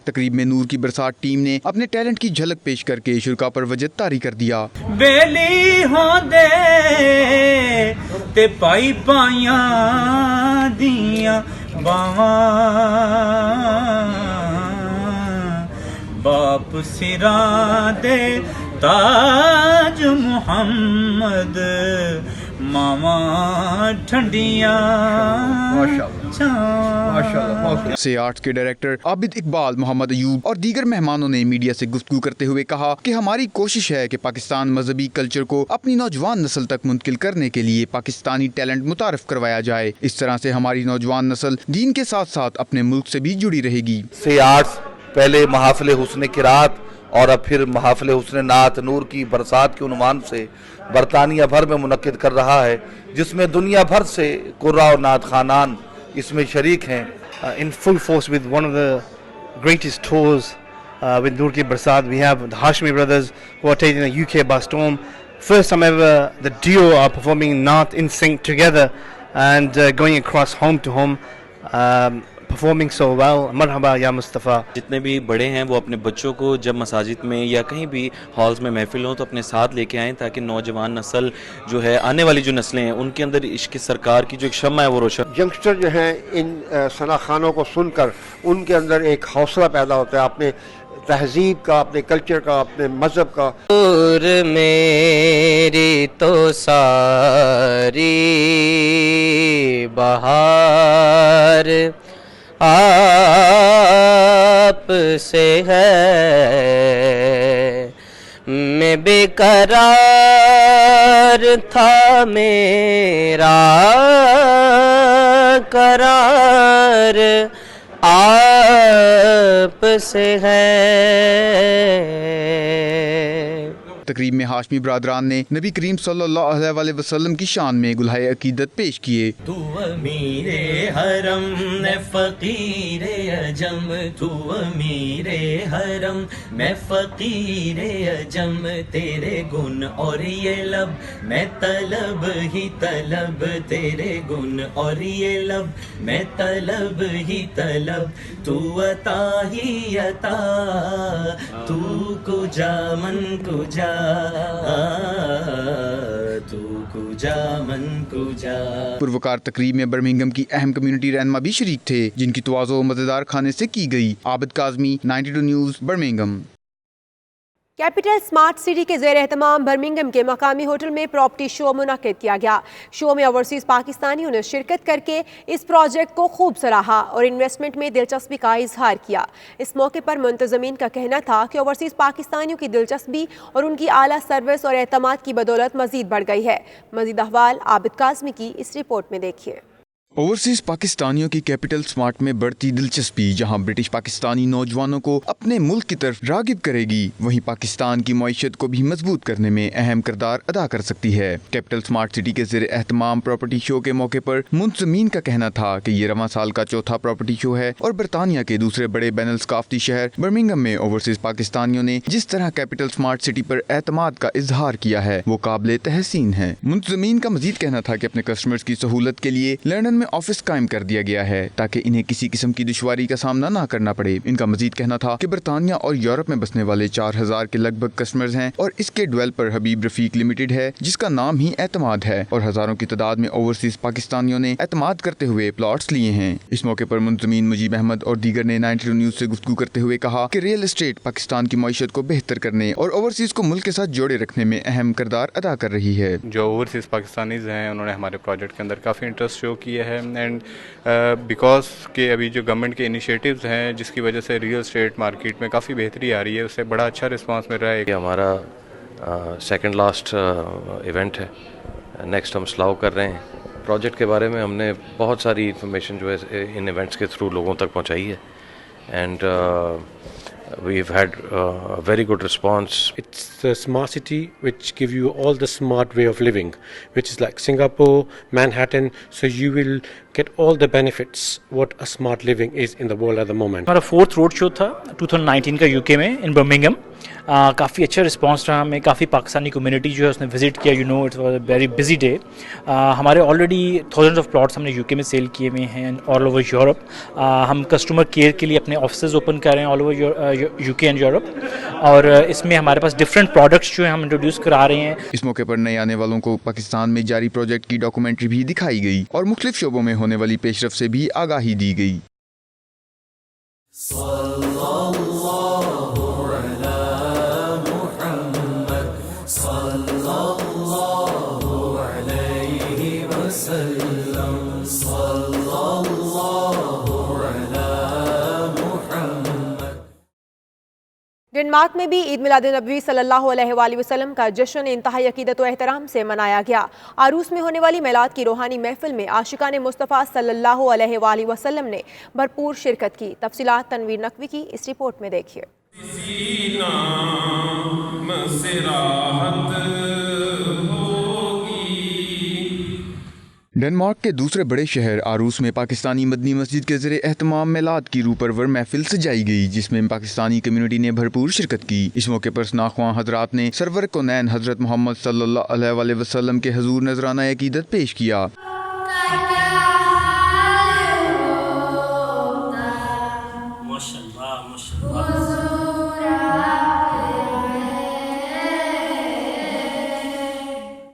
S16: तकरीब में नूर की बरसात टीम ने अपने टैलेंट की झलक पेश करके शुरका पर वजद तारी कर दिया।
S17: बेली होंदे ते पाई पाइयां दियां बावां सिरा दे ताज मुहम्मद मामा ठंडिया।
S16: से आर्ट्स के डायरेक्टर आबिद इकबाल, मोहम्मद अयूब और दीगर मेहमानों ने मीडिया से गुफ्तगू करते हुए कहा कि हमारी कोशिश है कि पाकिस्तान मजहबी कल्चर को अपनी नौजवान नस्ल तक मुंतकिल करने के लिए पाकिस्तानी टैलेंट मुतारफ करवाया जाए। इस तरह से हमारी नौजवान नस्ल दीन के साथ साथ अपने मुल्क से भी जुड़ी रहेगी।
S18: से आर्ट्स पहले महाफिल हुस्न किरात और अब फिर महाफिल हुस्न नात नूर की बरसात के उन्वान से बरतानिया भर में मुनक्किद कर रहा है, जिसमें दुनिया भर से कुर्रा और नात खानान इसमें शरीक हैं।
S19: In full force with one of the greatest tours with Noor Ki Barsat, we have the Hashmi brothers who are taking the UK by storm. First time ever the duo are performing Naat in sync together and going across home to home, performing so well. Marhaba ya Mustafa.
S20: जितने भी बड़े हैं वो अपने बच्चों को जब मसाजिद में या कहीं भी हॉल्स में महफिल हो तो अपने साथ लेके आएँ, ताकि नौजवान नस्ल जो है, आने वाली जो नस्लें हैं, उनके अंदर इश्क सरकार की जो एक शम्मा है वो रोशन।
S21: यंगस्टर जो हैं इन सना खानों को सुनकर उनके अंदर एक हौसला पैदा होता है अपने तहजीब का, अपने कल्चर का, अपने मजहब का।
S22: दूर मेरी तो सारी बहार आप से है, मैं बेकरार था मेरा करार आप से है।
S16: तकरीब में हाशमी बरादरान ने नबी करीम सल्लल्लाहु अलैहि वसल्लम की शान में गुलहाए अकीदत पेश किए।
S17: तू अमीरे हरम मैं फकीरे अजम, तू अमीरे हरम मैं फकीरे अजम, तेरे गुण और ये लब मैं तलब ही तलब, तेरे गुण और ये लब मैं तलब ही तलब, तू अता ही अता, तू कुजा मन कुजा, तू कुजा मन कुजा।
S16: पुरवकार तकरीब में बर्मिंघम की अहम कम्युनिटी रहनुमा भी शरीक थे, जिनकी तवाज़ो मज़ेदार खाने से की गई। Abid Kazmi, 92 news, Birmingham.
S2: Capital smart city के ज़ेर एहतमाम बर्मिंघम के मकामी होटल में प्रॉपर्टी शो मुनक्किद किया गया। शो में ओवरसीज़ पाकिस्तानियों ने शिरकत करके इस प्रोजेक्ट को खूब सराहा और इन्वेस्टमेंट में दिलचस्पी का इजहार किया। इस मौके पर मुंतज़मीन का कहना था कि ओवरसीज़ पाकिस्तानियों की दिलचस्पी और उनकी आला सर्विस और एतमाद की बदौलत मज़ीद बढ़ गई है। मज़ीद अहवाल आबिद काज़मी की इस रिपोर्ट में देखिए।
S16: ओवरसीज पाकिस्तानियों की कैपिटल स्मार्ट में बढ़ती दिलचस्पी जहां ब्रिटिश पाकिस्तानी नौजवानों को अपने मुल्क की तरफ रागिब करेगी, वहीं पाकिस्तान की मईशत को भी मजबूत करने में अहम किरदार अदा कर सकती है। कैपिटल स्मार्ट सिटी के ज़ेर एहतमाम प्रॉपर्टी शो के मौके पर मुंतज़मीन का कहना था कि ये रवां साल का चौथा प्रॉपर्टी शो है और बरतानिया के दूसरे बड़े बैनुल सकाफ़ती शहर बर्मिंघम में ओवरसीज पाकिस्तानियों ने जिस तरह कैपिटल स्मार्ट सिटी पर एतमाद का इजहार किया है वो काबिल तहसीन है। मुंतज़मीन का मजीद कहना था कि अपने कस्टमर्स की सहूलत के लिए लंदन में ऑफिस कायम कर दिया गया है ताकि इन्हें किसी किस्म की दुश्वारी का सामना ना करना पड़े। इनका मजीद कहना था कि बरतानिया और यूरोप में बसने वाले 4000 के लगभग कस्टमर्स हैं और इसके डेवलपर हबीब रफीक लिमिटेड है, जिसका नाम ही एतमाद है और हजारों की तादाद में ओवरसीज पाकिस्तानियों ने एतमाद करते हुए प्लॉट्स लिए हैं। इस मौके पर मुंतज़मीन मुजीब अहमद और दीगर ने 92 न्यूज़ से गुफ्तगू करते हुए कहा कि रियल एस्टेट पाकिस्तान की मईशत को बेहतर करने और ओवरसीज को मुल्क के साथ जोड़े रखने में अहम किरदार अदा कर रही है।
S23: जो ओवरसीज पाकिस्तानीज हैं उन्होंने हमारे प्रोजेक्ट के अंदर काफ़ी इंटरेस्ट शो किया है एंड बिकॉज के अभी जो गवर्नमेंट के इनिशिएटिव्स हैं जिसकी वजह से रियल एस्टेट मार्केट में काफ़ी बेहतरी आ रही है, उससे बड़ा अच्छा रिस्पांस मिल रहा है।
S24: ये हमारा सेकंड लास्ट इवेंट है, नेक्स्ट हम स्लाव कर रहे हैं। प्रोजेक्ट के बारे में हमने बहुत सारी इन्फॉर्मेशन जो है इन इवेंट्स के थ्रू लोगों तक पहुंचाई है and we've had a very good response.
S25: It's the smart city which give you all the smart way of living, which is like Singapore, Manhattan, so you will get all the benefits what a smart living is in the world at the moment.
S26: हमारा 4th road show था 2019 का UK में इन Birmingham. काफ़ी अच्छा response रहा हमें, काफ़ी Pakistani community जो है उसने विजिट किया। It was a very busy day. हमारे ऑलरेडी थाउजेंड्स ऑफ प्लॉट्स हमने यूके में सेल किए हुए हैं ऑल ओवर यूरोप। हम कस्टमर केयर के लिए अपने ऑफिसेज ओपन कर रहे हैं all over UK and Europe और इसमें हमारे पास डिफरेंट प्रोडक्ट्स जो है हम इंट्रोड्यूस करा रहे हैं।
S16: इस मौके पर नए आने वालों को पाकिस्तान में जारी प्रोजेक्ट की डॉक्यूमेंट्री भी दिखाई गई और मुख्तलिफ शोबों में होने वाली पेशरफ से भी आगाही दी गई।
S2: डेनमार्क में भी ईद मिलाद-उन-नबी सल्लल्लाहु अलैहि वसल्लम का जश्न इंतहाई अकीदत व एहतराम से मनाया गया। आरूस में होने वाली मिलाद की रूहानी महफिल में आशिकाने मुस्तफ़ा सल्लल्लाहु अलैहि वसल्लम ने भरपूर शिरकत की। तफसीलात तनवीर नकवी की इस रिपोर्ट में देखिए।
S16: डेनमार्क के दूसरे बड़े शहर आरूस में पाकिस्तानी मदनी मस्जिद के ज़रिए एहतमाम मिलाद की रूह परवर महफिल सजाई गई, जिसमें पाकिस्तानी कम्युनिटी ने भरपूर शिरकत की। इस मौके पर सनाख्वां हजरात ने सरवर कौनैन हजरत मोहम्मद सल्लल्लाहु अलैहि वसल्लम के हुजूर नजराना अकीदत पेश किया।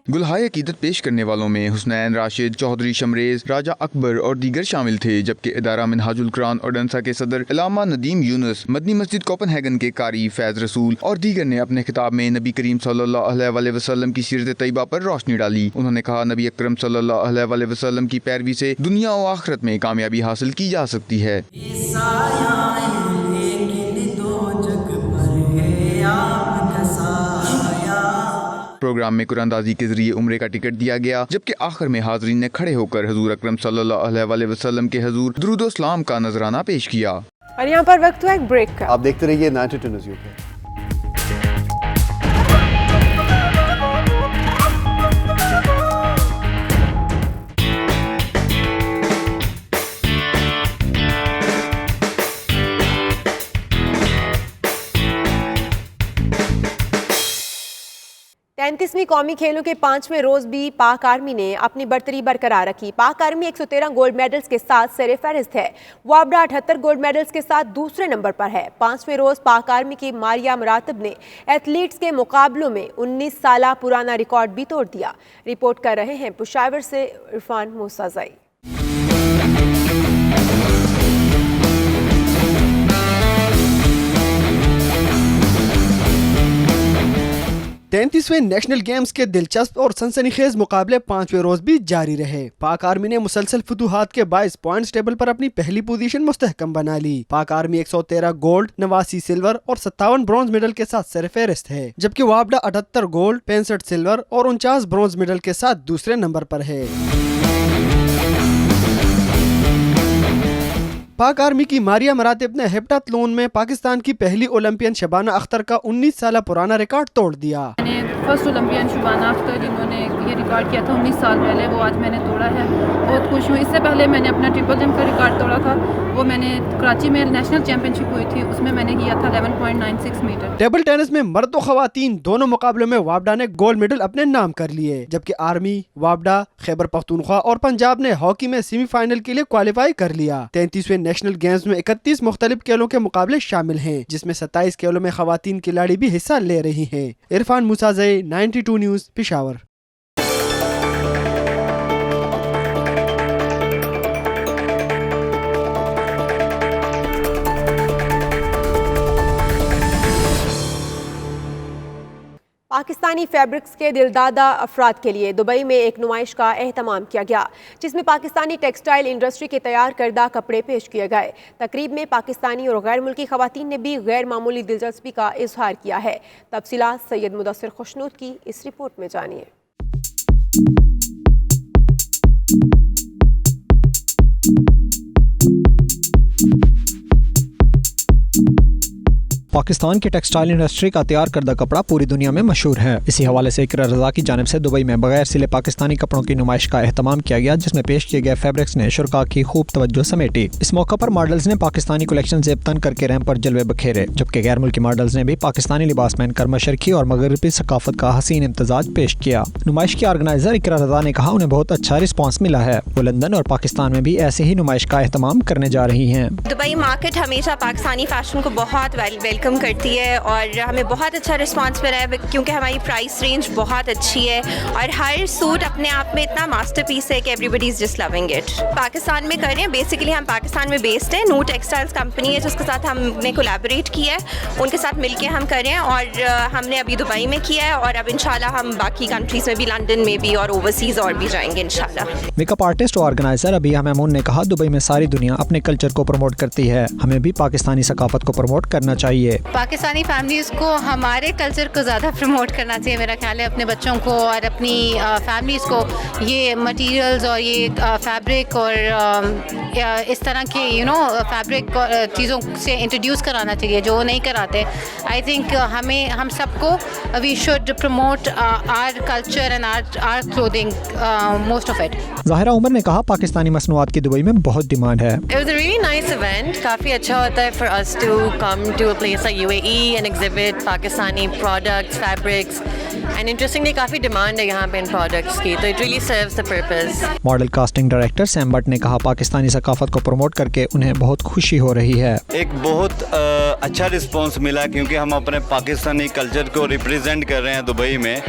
S16: गुलहाय अकीदत पेश करने वालों में हुसनैन राशिद, चौधरी शमरेज, राजा अकबर और दीगर शामिल थे, जबकि इदारा मिनहाजुल कुरान ओडेंसा के सदर इलामा नदीम यूनुस, मदनी मस्जिद कोपनहेगन के कारी फैज रसूल और दीगर ने अपने खिताब में नबी करीम सल्लल्लाहु अलैहि वसल्लम की सीरत तैयबा पर रोशनी डाली। उन्होंने कहा, नबी अकरम सल्लल्लाहु अलैहि वसल्लम की पैरवी से दुनिया और आखिरत में कामयाबी हासिल की जा सकती है। प्रोग्राम में कुरानदाजी के जरिए उम्रे का टिकट दिया गया, जबकि आखिर में हाजरीन ने खड़े होकर हुजूर अकरम सल्लल्लाहु अलैहि वसल्लम के हुजूर दुरूद सलाम का नजराना पेश किया।
S2: और यहाँ पर वक्त हुआ एक ब्रेक का।
S3: आप देखते रहिए 92 न्यूज़ यूके।
S2: तैंतीसवीं कौमी खेलों के 5वें रोज भी पाक आर्मी ने अपनी बर्तरी बरकरार रखी। पाक आर्मी 113 गोल्ड मेडल्स के साथ सरे फहरिस्त है। वाबडा 78 गोल्ड मेडल्स के साथ दूसरे नंबर पर है। 5वें रोज पाक आर्मी की मारिया मरातब ने एथलीट्स के मुकाबलों में 19 साल पुराना रिकॉर्ड भी तोड़ दिया। रिपोर्ट कर रहे हैं पेशावर से इरफान मूसाज़ई।
S4: 33वें नेशनल गेम्स के दिलचस्प और सनसनीखेज मुकाबले 5वें रोज भी जारी रहे। पाक आर्मी ने मुसलसल फतूहात के 22 पॉइंट्स टेबल पर अपनी पहली पोजीशन मुस्तहकम बना ली। पाक आर्मी 113 गोल्ड, 89 सिल्वर और 57 ब्रॉन्ज मेडल के साथ सरफहरिस्त है, जबकि वाबडा 78 गोल्ड, 65 सिल्वर और 49 ब्रॉन्ज मेडल के साथ दूसरे नंबर पर है। पाक आर्मी की मारिया मरातिब ने हेप्टाथलॉन में पाकिस्तान की पहली ओलंपियन शबाना अख्तर का 19 साल पुराना रिकॉर्ड तोड़ दिया।
S5: फर्स्ट ओलंपियन शबाना अख्तर जिन्होंने ये रिकॉर्ड किया था 19 साल पहले, वो आज मैंने तोड़ा है। बहुत खुश हूँ। इससे पहले मैंने अपना ट्रिपल जंप का रिकॉर्ड तोड़ा था, वो मैंने कराची में नेशनल चैंपियनशिप हुई थी, उसमें मैंने किया था 11.96 मीटर।
S4: टेबल टेनिस में मर्द और खवातीन दोनों मुकाबलों में वाबडा ने गोल्ड मेडल अपने नाम कर लिए, जबकि आर्मी, वाबडा, खैबर पख्तूनख्वा और पंजाब ने हॉकी में सेमीफाइनल के लिए क्वालिफाई कर लिया। 33वें नेशनल गेम्स में 31 मुख्तलिफ खेलों के मुकाबले शामिल हैं, जिसमें 27 खेलों में खवातीन खिलाड़ी भी हिस्सा ले रही हैं। इरफान मूसाज़ई, 92 न्यूज़, पेशावर।
S2: पाकिस्तानी फैब्रिक्स के दिलदादा अफराद के लिए दुबई में एक नुमाइश का एहतमाम किया गया, जिसमें पाकिस्तानी टेक्सटाइल इंडस्ट्री के तैयार करदा कपड़े पेश किए गए। तकरीब में पाकिस्तानी और गैर मुल्की खवातीन ने भी गैर मामूली दिलचस्पी का इजहार किया है। तफसीलात सैयद मुदस्सिर खुशनूद की इस रिपोर्ट में जानिए।
S6: पाकिस्तान की टेक्सटाइल इंडस्ट्री का तैयार करदा कपड़ा पूरी दुनिया में मशहूर है। इसी हवाले से इकरा रज़ा की जानिब से दुबई में बगैर सिले पाकिस्तानी कपड़ों की नुमाइश का एहतमाम किया गया, जिसमें पेश किए गए फैब्रिक्स ने शुरका की खूब तवज्जो समेटी। इस मौका पर मॉडल्स ने पाकिस्तानी कलेक्शन ज़ेब तन करके रैंप पर जलवे बखेरे, जबकि गैर मुल्की मॉडल्स ने भी पाकिस्तानी लिबास पहनकर मशरकी और मगरबी सकाफत का हसीन इम्तजाज पेश किया। नुमाइश के ऑर्गेनाइजर इकरा रज़ा ने कहा, उन्हें बहुत अच्छा रिस्पॉन्स मिला है। वो लंदन और पाकिस्तान में भी ऐसे ही नुमाइश का एहतमाम करने जा रही हैं।
S7: दुबई मार्केट हमेशा पाकिस्तानी फैशन को बहुत वेलकम करती है और हमें बहुत अच्छा रिस्पांस मिला है, क्योंकि हमारी प्राइस रेंज बहुत अच्छी है और हर सूट अपने आप में इतना मास्टरपीस है कि everybody is just loving it. Pakistan में कर रहे हैं, बेसिकली हम पाकिस्तान में बेस्ड है। नू टेक्सटाइल्स कंपनी है जिसके साथ हमने कोलैबोरेट किया है, उनके साथ मिलके हम कर रहे हैं और हमने अभी दुबई में किया है और अब इंशाल्लाह हम बाकी कंट्रीज में भी, लंदन में भी और ओवरसीज और भी जाएंगे इंशाल्लाह।
S6: मेकअप आर्टिस्ट और ऑर्गेनाइजर अबिया महमूद ने कहा, दुबई में सारी दुनिया अपने कल्चर को प्रमोट करती है, हमें भी पाकिस्तानी सकाफत को प्रमोट करना चाहिए। चाहिए।
S1: पाकिस्तानी फैमिलीज़ को हमारे कल्चर को ज़्यादा प्रमोट करना चाहिए मेरा ख्याल है, अपने बच्चों को और अपनी फैमिलीज़ को ये मटेरियल्स और ये फैब्रिक और इस तरह के फैब्रिक चीज़ों से इंट्रोड्यूस कराना चाहिए जो नहीं कराते। आई थिंक हम सबको we should promote our culture and our clothing, most of it.
S6: Zahira Umar ने कहा पाकिस्तानी मसनूआत की दुबई में बहुत डिमांड है।
S8: It was a really nice event. काफ़ी अच्छा होता है for us to come to a place like UAE and exhibit Pakistani products, fabrics, and interestingly काफ़ी डिमांड है यहाँ पे इन products की, तो it really serves the purpose.
S6: Model casting director Sam but ने कहा पाकिस्तानी सकाफत को प्रमोट करके उन्हें बहुत खुशी हो रही है।
S9: एक बहुत अच्छा रिस्पॉन्स मिला क्योंकि हम अपने पाकिस्तानी कल्चर को रिप्रेजेंट कर रहे हैं दुबई में।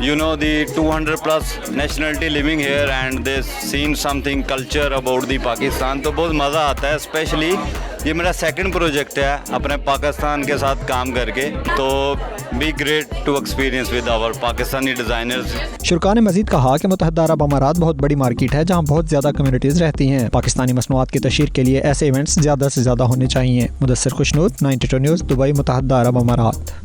S9: You know the 200 plus nationality living here and they seen something culture about the Pakistan, तो बहुत मज़ा आता है। स्पेशली ये मेरा सेकंड प्रोजेक्ट है अपने पाकिस्तान के साथ काम करके, तो be great to experience with our Pakistani designers.
S6: शुरका ने मजीद कहा कि मुत्तहदा अरब अमारात बहुत बड़ी मार्केट है जहाँ बहुत ज़्यादा कम्युनिटीज़ रहती हैं। पाकिस्तानी मसनूआत की तशहीर के लिए ऐसे इवेंट्स ज़्यादा से ज़्यादा होने चाहिए। मुदस्सिर खुशनूद, 92 न्यूज़, दुबई, मुत्तहदा अरब अमारात।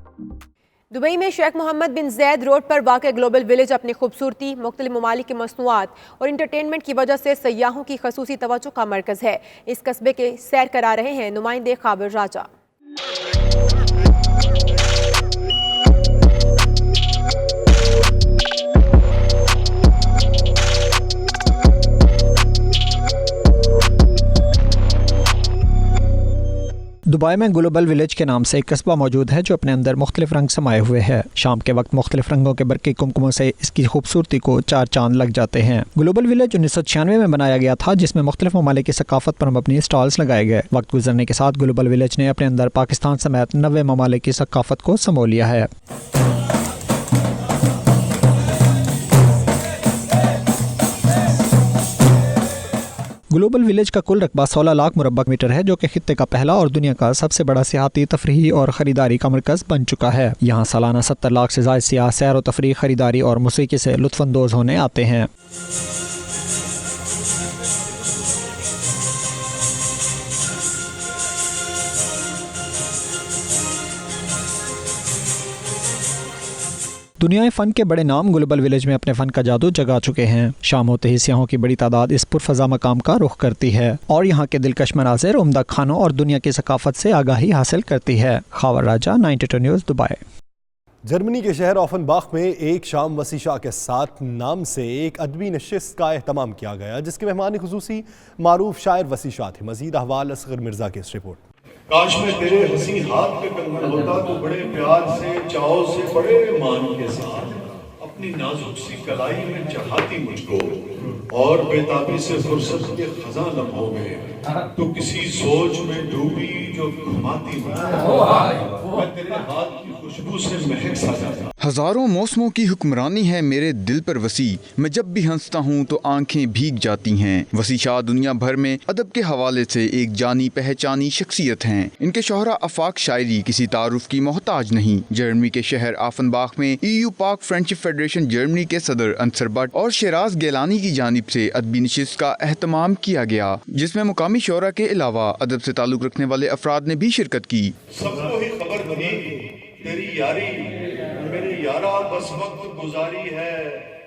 S2: दुबई में शेख मोहम्मद बिन जैद रोड पर वाक़ ग्लोबल विलेज अपनी खूबसूरती, मुख्तलिफ ममालिक की मसनूआत और इंटरटेनमेंट की वजह से सयाहों की खसूसी तवज्जो का मरकज़ है। इस कस्बे के सैर करा रहे हैं नुमाइंदे काबिल राजा।
S6: दुबई में ग्लोबल विलेज के नाम से एक कस्बा मौजूद है जो अपने अंदर मुख्तलिफ रंग समाये हुए है। शाम के वक्त मुख्तलिफ रंगों के बरक़ी कुमकुमों से इसकी खूबसूरती को चार चांद लग जाते हैं। ग्लोबल विलेज 1996 में बनाया गया था जिसमें मुख्तलिफ ममालिक की सकाफत पर मबनी स्टॉल्स लगाए गए। वक्त गुजरने के साथ ग्लोबल विलेज ने अपने अंदर पाकिस्तान समेत 90 ममालिक की सकाफत को समो लिया है। ग्लोबल विलेज का कुल रकबा 16 लाख मुरब्बा मीटर है जो कि खित्ते का पहला और दुनिया का सबसे बड़ा सियाहती, तफरीही और ख़रीदारी का मरकज़ बन चुका है। यहाँ सालाना 70 लाख से ज़ायद सियाह सैर व तफरीह, ख़रीदारी और मौसीकी से लुत्फ़अंदोज़ होने आते हैं। दुनिया फ़न के बड़े नाम ग्लोबल विलेज में अपने फ़न का जादू जगा चुके हैं। शाम होते ही सियाहों की बड़ी तादाद इस पुरफ़ज़ा मकाम का रुख करती है और यहाँ के दिलकश मनाज़िर, उम्दा खानों और दुनिया की सकाफत से आगाही हासिल करती है। खावर राजा, 92 न्यूज़, दुबई।
S10: जर्मनी के शहर ऑफनबाख में एक शाम वसी शाह के साथ नाम से एक अदबी नशिस्त का एहतमाम किया गया जिसके मेहमान खुसूसी मारूफ शायर वसी शाह थे। मज़ीद अहवाल असगर मिर्ज़ा की इस रिपोर्ट।
S11: काश में तेरे हंसी हाथ पे कंगन होता तो बड़े प्यार से, चाव से, बड़े मान के साथ अपनी नाजुक सी कलाई में चढ़ाती मुझको और बेताबी से फुर्सत के खजा लम्हों में तो किसी सोच में डूबी जो घुमाती मुझको, मैं तेरे हाथ की खुशबू से महक सा जाता।
S16: हजारों मौसमों की हुक्मरानी है मेरे दिल पर वसी, मैं जब भी हंसता हूँ तो आंखें भीग जाती हैं। वसी शाह दुनिया भर में अदब के हवाले से एक जानी पहचानी शख्सियत हैं। इनके शोहरा आफाक शायरी किसी तारुफ की मोहताज नहीं। जर्मनी के शहर आफनबाख में EU पाक फ्रेंडशिप फेडरेशन जर्मनी के सदर अंसर बट और शेराज गेलानी की जानिब से अदबी नशिस्त का एहतमाम किया गया जिसमें मुकामी शोरा के अलावा अदब से ताल्लुक रखने वाले अफराद ने भी शिरकत की।
S11: सबको ही खबर थी तेरी यारी मेरे यारा बस वक्त गुजारी है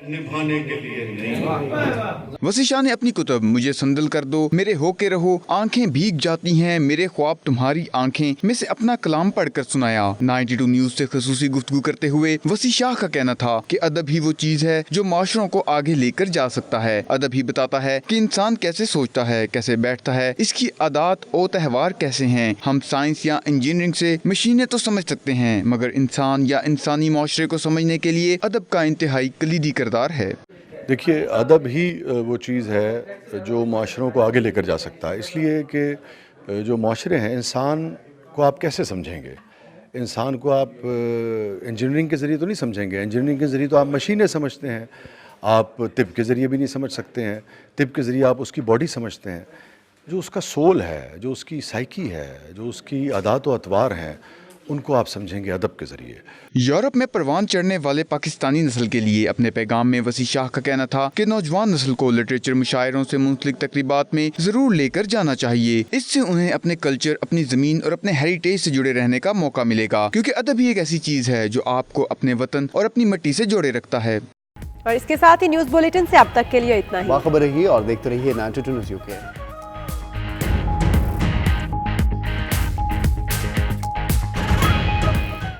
S11: निभाने के लिए नहीं।
S16: वसी शाह ने अपनी कुतब मुझे संदल कर दो, मेरे हो के रहो, आंखें भीग जाती हैं, मेरे ख्वाब तुम्हारी आंखें में से अपना कलाम पढ़कर सुनाया। 92 न्यूज़ से खसूसी गुफ्तगू करते हुए वसी शाह का कहना था कि अदब ही वो चीज है जो माशरों को आगे लेकर जा सकता है। अदब ही बताता है कि इंसान कैसे सोचता है, कैसे बैठता है, इसकी आदात और त्यौहार कैसे हैं। हम साइंस या इंजीनियरिंग से मशीनें तो समझ सकते हैं मगर इंसान या इंसानी माशरे को समझने के लिए अदब का इंतहाई कलीदी है।
S11: देखिए, अदब ही वो चीज़ है जो माशरों को आगे लेकर जा सकता है, इसलिए कि जो माशरे हैं इंसान को आप कैसे समझेंगे। इंसान को आप इंजीनियरिंग के ज़रिए तो नहीं समझेंगे। इंजीनियरिंग के ज़रिए तो आप मशीनें समझते हैं, आप तिब के ज़रिए भी नहीं समझ सकते हैं। तिब के ज़रिए आप उसकी बॉडी समझते हैं, जो उसका सोल है, जो उसकी साइकी है, जो उसकी आदात व अतवार हैं, उनको आप समझेंगे अदब के जरिए।
S16: यूरोप में परवान चढ़ने वाले पाकिस्तानी नस्ल के लिए अपने पैगाम में वसी शाह का कहना था कि नौजवान नस्ल को लिटरेचर मुशायरों से मुंसलिक तकरीबात में जरूर लेकर जाना चाहिए। इससे उन्हें अपने कल्चर, अपनी जमीन और अपने हेरिटेज से जुड़े रहने का मौका मिलेगा, क्योंकि अदब ही एक ऐसी चीज है जो आपको अपने वतन और अपनी मिट्टी से जोड़े रखता है।
S2: और इसके साथ ही न्यूज बुलेटिन से अब तक के लिए इतना ही।
S3: बाखबर रहिए और देखते रहिए 92 न्यूज़ यूके।